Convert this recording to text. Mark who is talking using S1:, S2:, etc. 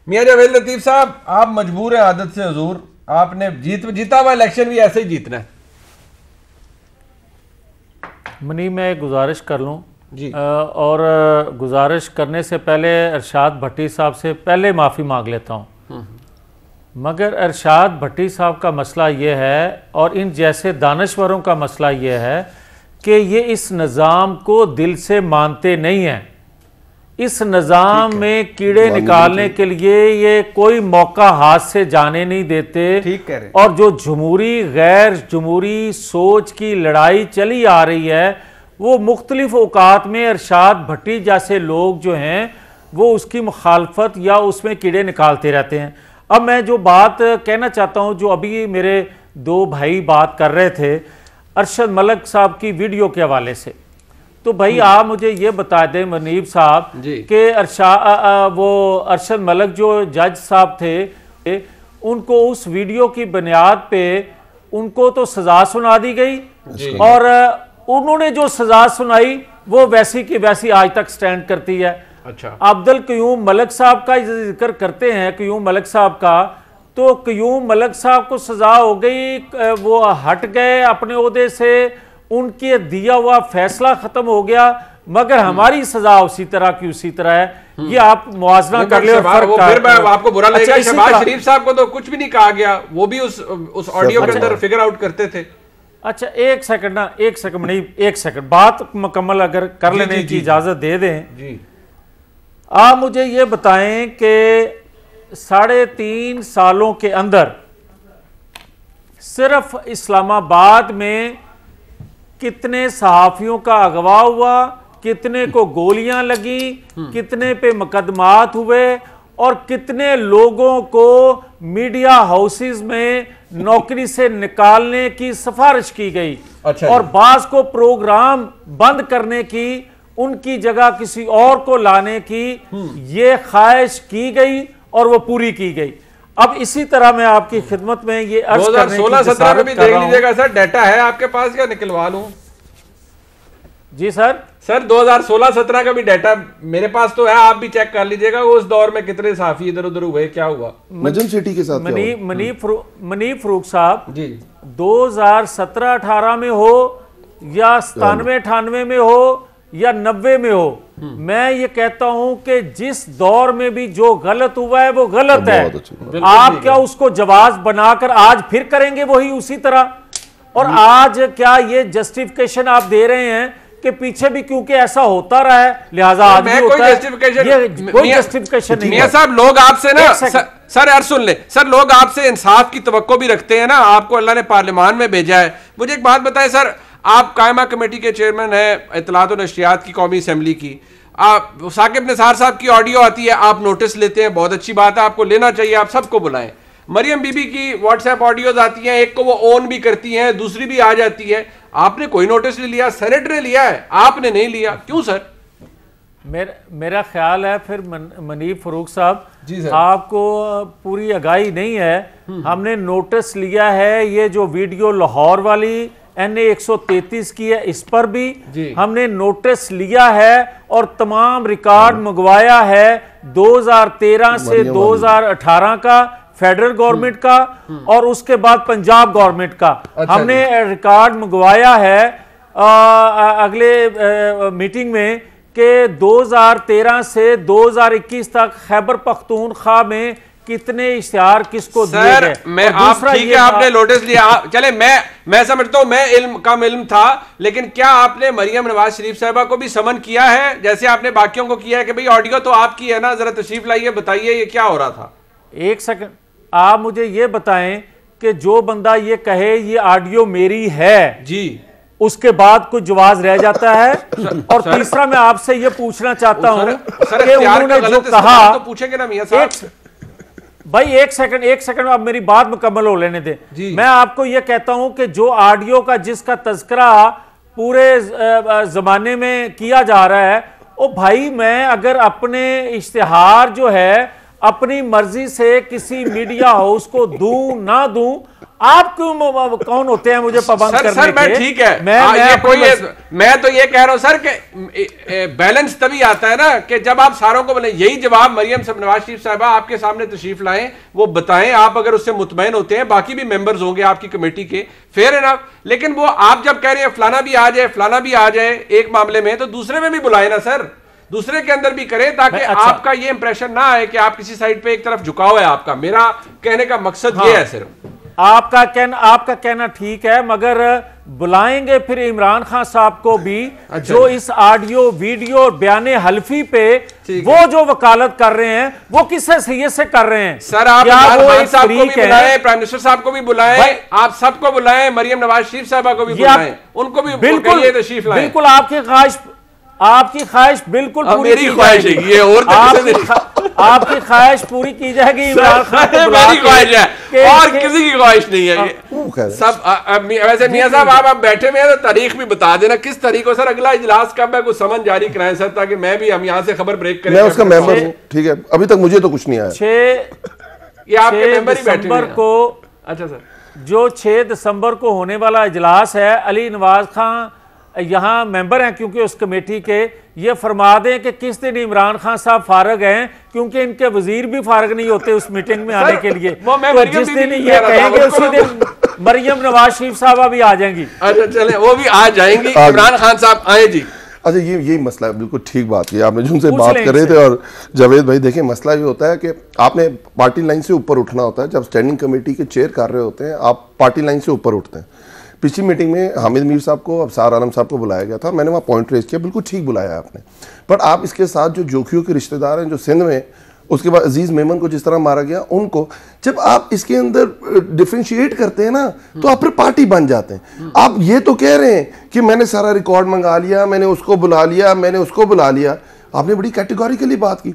S1: मियां जावेद लतीफ साहब, आप मजबूर हैं आदत से हुजूर, आपने जीता हुआ इलेक्शन भी ऐसे ही जीतना है।
S2: मनी मैं गुजारिश कर लूँ
S1: जी।
S2: और गुजारिश करने से पहले अरशाद भट्टी साहब से पहले माफ़ी मांग लेता हूँ। मगर अरशाद भट्टी साहब का मसला ये है और इन जैसे दानश्वरों का मसला ये है कि ये इस निज़ाम को दिल से मानते नहीं हैं। इस निज़ाम में कीड़े निकालने के लिए ये कोई मौका हाथ से जाने नहीं देते।
S1: ठीक कह रहे हैं।
S2: और जो जमहूरी गैर जमहूरी सोच की लड़ाई चली आ रही है वो मुख्तलिफ औकात में अरशाद भट्टी जैसे लोग जो हैं वो उसकी मुखालफत या उसमें कीड़े निकालते रहते हैं। अब मैं जो बात कहना चाहता हूँ, जो अभी मेरे दो भाई बात कर रहे थे अरशद मलिक साहब की वीडियो के हवाले से, तो भाई आप मुझे ये बता दें मनीब साहब कि वो अरशद मलिक जो जज साहब थे उनको उस वीडियो की बुनियाद पे उनको तो सजा सुना दी गई और उन्होंने जो सजा सुनाई वो वैसी की वैसी आज तक स्टैंड करती है।
S1: अच्छा,
S2: अब्दुल क़य्यूम मलिक साहब का जिक्र करते हैं, क़य्यूम मलिक साहब का, तो क़य्यूम मलिक साहब को सजा हो गई, वो हट गए अपने ओहदे से, उनके दिया हुआ फैसला खत्म हो गया, मगर हमारी सजा उसी तरह की उसी तरह है। ये आप मुआवजा कर ले।
S1: फिर आपको बुरा लगेगा, शहबाज शरीफ साहब को तो कुछ भी नहीं कहा गया, वो भी उस ऑडियो के अंदर फिगर आउट करते थे।
S2: अच्छा एक सेकंड ना, एक सेकंड नहीं, एक सेकंड बात मुकम्मल अगर कर लेने की इजाजत दे दें जी। आप मुझे ये बताएं कि 3.5 सालों के अंदर सिर्फ इस्लामाबाद में कितने सहाफियों का अगवा हुआ, कितने को गोलियां लगी, कितने पे मुकदमात हुए और कितने लोगों को मीडिया हाउसेस में नौकरी से निकालने की सिफारिश की गई।
S1: अच्छा,
S2: और बास को प्रोग्राम बंद करने की, उनकी जगह किसी और को लाने की ये ख्वाहिश की गई और वो पूरी की गई। अब इसी तरह मैं आपकी खिदमत में ये
S1: 2016-17 में भी देख लीजिएगा सर, डाटा है आपके पास, क्या निकलवा लूं?
S2: जी सर
S1: 2016-17 का भी डाटा मेरे पास तो है, आप भी चेक कर लीजिएगा उस दौर में कितने साफी इधर उधर हुए, क्या हुआ
S3: नजम सेठी के साथ।
S2: मनीब फरूक साहब जी 2017-18 में हो या 97-98 में हो या 90 में हो, मैं ये कहता हूं कि जिस दौर में भी जो गलत हुआ है वो गलत है। आप क्या उसको जवाब बनाकर आज फिर करेंगे वही उसी तरह? और आज क्या ये जस्टिफिकेशन आप दे रहे हैं कि पीछे भी क्योंकि ऐसा होता रहा है लिहाजा आज भी होता है? कोई जस्टिफिकेशन नहीं।
S1: मियां साहब लोग आपसे ना सर यार सुन ले सर, लोग आपसे इंसाफ की तवक्को भी रखते हैं ना, आपको अल्लाह ने पार्लियामान में भेजा है। मुझे एक बात बताएं सर, आप कायमा कमेटी के चेयरमैन हैं इत्तलात और नशरियात की कौमी असेंबली की, आप साकिब निसार साहब की ऑडियो आती है, आप नोटिस लेते हैं, बहुत अच्छी बात है, आपको लेना चाहिए, आप सबको बुलाएं। मरियम बीबी की व्हाट्सएप ऑडियोज आती हैं, एक को वो ऑन भी करती हैं, दूसरी भी आ जाती है, आपने कोई नोटिस नहीं लिया, सेनेटर ने लिया है, आपने नहीं लिया, क्यों सर?
S2: मेरा ख्याल है फिर मनीब फरूक साहब आपको पूरी आगाही नहीं है। हमने नोटिस लिया है, ये जो वीडियो लाहौर वाली NA 133 की है, इस पर भी हमने नोटिस लिया है और तमाम रिकॉर्ड मंगवाया है 2013 से 2018 का फेडरल गवर्नमेंट का और उसके बाद पंजाब गवर्नमेंट का। हमने रिकॉर्ड मंगवाया है अगले मीटिंग में कि 2013 से 2021 तक खैबर पख्तूनख्वा में कितने इश्तिहार किसको दिए गए।
S1: मैं आप ठीक है, आपने नोटिस लिया, चले मैं समझता हूं मैं कम इल्म था, लेकिन क्या आपने मरियम नवाज शरीफ साहिबा को भी समन किया है जैसे आपने बाकियों को किया है कि भाई ऑडियो तो आपकी है ना, जरा तशरीफ लाइए, बताइए ये क्या हो रहा था?
S2: एक सेकंड, आप मुझे ये बताएं कि जो बंदा ये कहे ये ऑडियो मेरी है जी, उसके बाद कुछ जवाब रह जाता है। और तीसरा मैं आपसे ये पूछना चाहता हूं कि उन्होंने जो कहा
S1: तो पूछेंगे ना मियां साहब।
S2: भाई एक सेकंड अब मेरी बात मुकम्मल हो लेने दें। मैं आपको यह कहता हूं कि जो ऑडियो का जिसका तज़किरा पूरे जमाने में किया जा रहा है, ओ भाई मैं अगर अपने इश्तिहार जो है अपनी मर्जी से किसी मीडिया हाउस को दूं ना दूं, आप क्यों कौन होते हैं मुझे पाबंद करने
S1: सर मैं ठीक है, मैं तो ये कह रहा हूं सर कि बैलेंस तभी आता है ना कि जब आप सारों को बोले। यही जवाब मरियम नवाज शरीफ साहबा आपके सामने तशरीफ लाएं, वो बताएं, आप अगर उससे मुतमईन होते हैं, बाकी भी मेंबर्स होंगे आपकी कमेटी के, फेयर एनफ। लेकिन वो आप जब कह रहे हैं फलाना भी आ जाए, फलाना भी आ जाए एक मामले में, तो दूसरे में भी बुलाए ना सर, दूसरे के अंदर भी करें, ताकि आपका ये इंप्रेशन ना आए कि आप किसी साइड पे एक तरफ झुकाव है आपका। मेरा कहने का मकसद ये है सिर्फ।
S2: आपका कहना ठीक है, मगर बुलाएंगे फिर इमरान खान साहब को भी, जो इस ऑडियो वीडियो और बयान हल्फी पे वो जो वकालत कर रहे हैं वो किस हैसियत से कर रहे हैं?
S1: सर आप इमरान खान साहब को भी बुलाएं, प्राइम मिनिस्टर साहब को भी बुलाएं, आप सबको बुलाएं, मरियम नवाज शरीफ साहबा को भी बुलाएं, उनको भी
S2: बिल्कुल
S1: तशरीफ लाएं।
S2: बिल्कुल आपकी ख्वाहिश बिल्कुल पूरी
S1: मेरी ख्वाहिश है ये, और
S2: आपकी ख्वाहिश पूरी की जाएगी। इमरान खान को
S1: मेरी ख्वाहिश है और किसी की ख्वाहिश नहीं है ये सब। वैसे मियां साहब आप बैठे हुए हैं तो तारीख भी बता देना किस तारीख को सर अगला इजलास कब है, कुछ समझ जारी कराएं सर, ताकि मैं भी हम यहाँ से खबर ब्रेक करें।
S3: मैं उसका मेंबर हूँ, ठीक है, अभी तक मुझे तो कुछ नहीं आया।
S2: 6 दिसंबर को,
S1: अच्छा सर,
S2: जो 6 दिसंबर को होने वाला इजलास है, अली नवाज खान यहाँ मेंबर हैं क्योंकि उस कमेटी के, ये फरमा दें कि किस दिन इमरान खान साहब फारग हैं, क्योंकि इनके वजीर भी फारग नहीं होते उस मीटिंग में आने के लिए। तो जिस दिन ये कहेंगे उसी दिन मरियम नवाज शरीफ साहबा भी आ जाएंगी।
S1: अच्छा चले, वो भी आ जाएंगी, इमरान खान साहब आए जी।
S3: अच्छा यही मसला है, बिल्कुल ठीक बात की आपने, जिनसे बात कर रहे थे। और जावेद भाई देखिए, मसला ये होता है कि आपने पार्टी लाइन से ऊपर उठना होता है। जब स्टैंडिंग कमेटी के चेयर कर रहे होते हैं, आप पार्टी लाइन से ऊपर उठते हैं। पिछली मीटिंग में हामिद मीर साहब को, अफसार आलम साहब को बुलाया गया था, मैंने वहाँ पॉइंट रेज किया, बिल्कुल ठीक बुलाया आपने। पर आप इसके साथ जो जोखियों के रिश्तेदार हैं जो सिंध में, उसके बाद अजीज मेमन को जिस तरह मारा गया, उनको जब आप इसके अंदर डिफ्रेंशिएट करते हैं ना, तो आप फिर पार्टी बन जाते हैं। आप ये तो कह रहे हैं कि मैंने सारा रिकॉर्ड मंगा लिया, मैंने उसको बुला लिया, मैंने उसको बुला लिया, आपने बड़ी कैटेगोरिकली बात की।